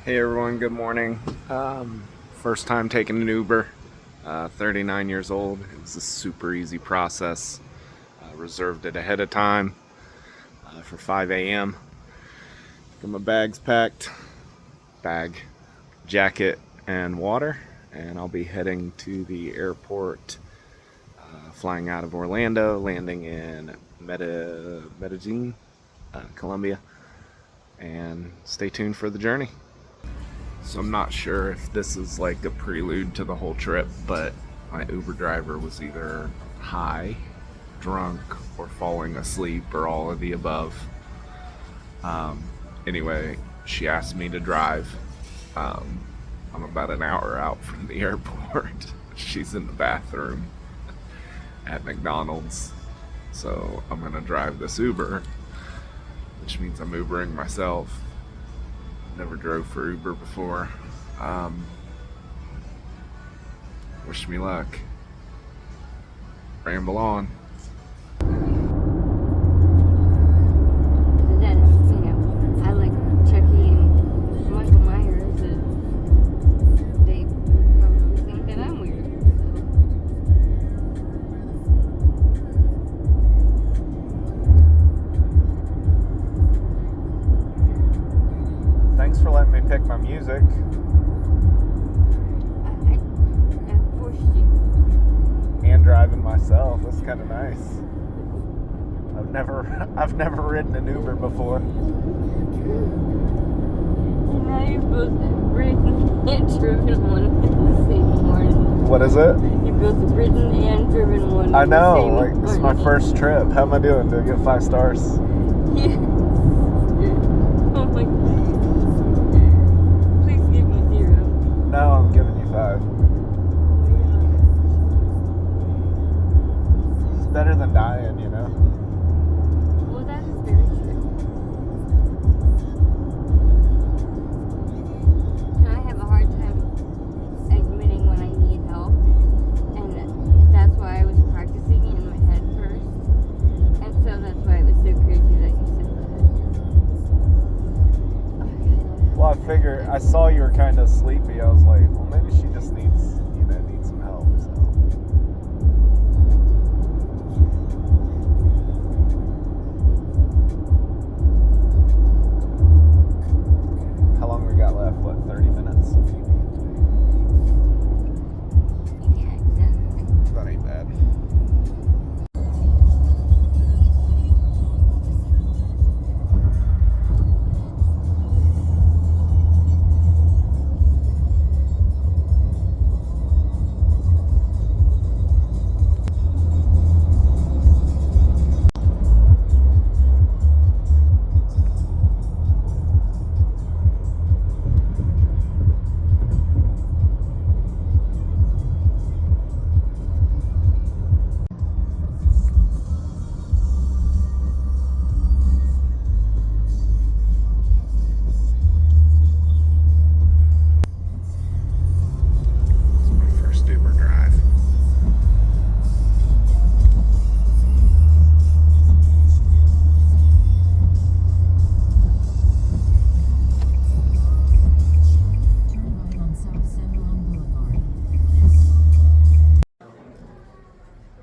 Hey everyone, good morning. First time taking an Uber, 39 years old. It was a super easy process. Reserved it ahead of time for 5 a.m. Got my bags packed, jacket, and water, and I'll be heading to the airport, flying out of Orlando, landing in Medellin, Colombia, and stay tuned for the journey. So I'm not sure if this is like a prelude to the whole trip, but my Uber driver was either high, drunk, or falling asleep, or all of the above. Anyway, she asked me to drive. I'm about an hour out from the airport. She's in the bathroom at McDonald's. So I'm gonna drive this Uber, which means I'm Ubering myself. Never drove for Uber before. Wish me luck. Ramble on. I like checking Michael Myers, and they probably think that I'm weird. Thanks for letting me pick my music. I forced you. And driving myself. That's kind of nice. I've never ridden an Uber before. Now you're both ridden and driven one at the same morning. What is it? You're both ridden and driven one. I know. The same Like, this is my morning. first trip. How am I doing? Do I get 5 stars? Yes. Oh my god. Please give me 0. No, I'm giving you 5. It's better than dying, you know? Well, that is very true. And I have a hard time admitting when I need help, and that's why I was practicing it in my head first, and so that's why it was so crazy that you said that. Well, I saw you were kind of sleepy. I was like, well, maybe she just needs some help. So. How long we got left? What, 30 minutes? Yeah, exactly. That ain't bad.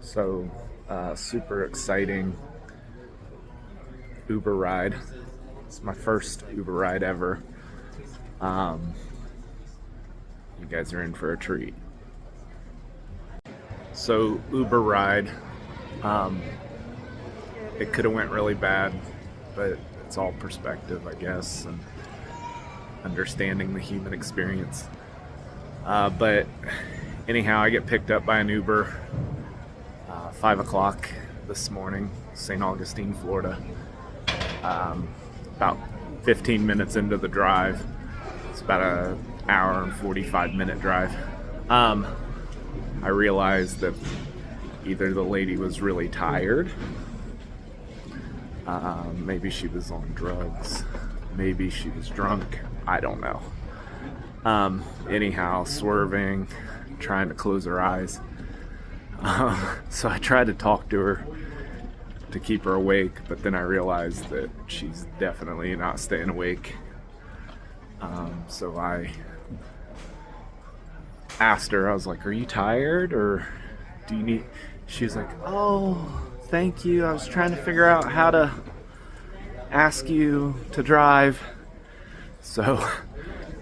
So, super exciting Uber ride. It's my first Uber ride ever. You guys are in for a treat. So, Uber ride. It could have went really bad, but it's all perspective, I guess, and understanding the human experience. But anyhow, I get picked up by an Uber. 5 o'clock this morning, Saint Augustine, Florida. About 15 minutes into the drive. It's about an hour and 45-minute drive. I realized that either the lady was really tired, maybe she was on drugs, maybe she was drunk, I don't know. Anyhow, swerving, trying to close her eyes. So I tried to talk to her to keep her awake, but then I realized that she's definitely not staying awake. So I asked her, I was like, are you tired or do you need, she was like, oh, thank you. I was trying to figure out how to ask you to drive. So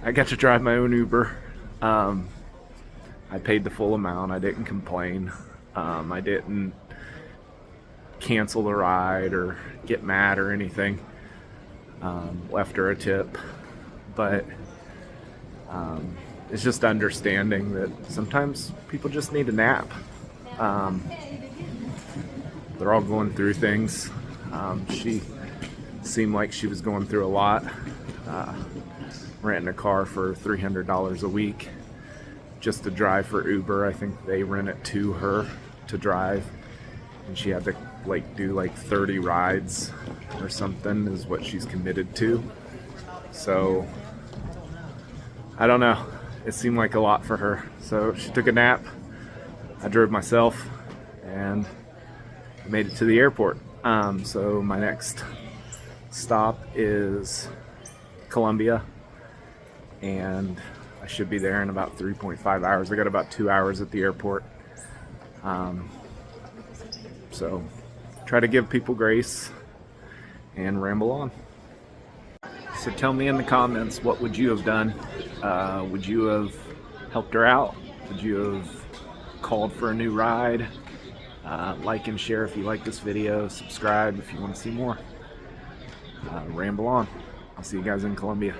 I got to drive my own Uber. I paid the full amount. I didn't complain. I didn't cancel the ride or get mad or anything. Left her a tip. But it's just understanding that sometimes people just need a nap. They're all going through things. She seemed like she was going through a lot. Renting a car for $300 a week just to drive for Uber. I think they rent it to her to drive, and she had to do 30 rides or something is what she's committed to. So I don't know, it seemed like a lot for her. So she took a nap, I drove myself, and made it to the airport. So my next stop is Columbia, and I should be there in about 3.5 hours. I got about 2 hours at the airport. So try to give people grace and ramble on. So tell me in the comments, what would you have done? Would you have helped her out? Would you have called for a new ride? Like and share if you like this video. Subscribe if you want to see more. Ramble on. I'll see you guys in Columbia.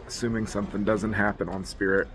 Assuming something doesn't happen on Spirit.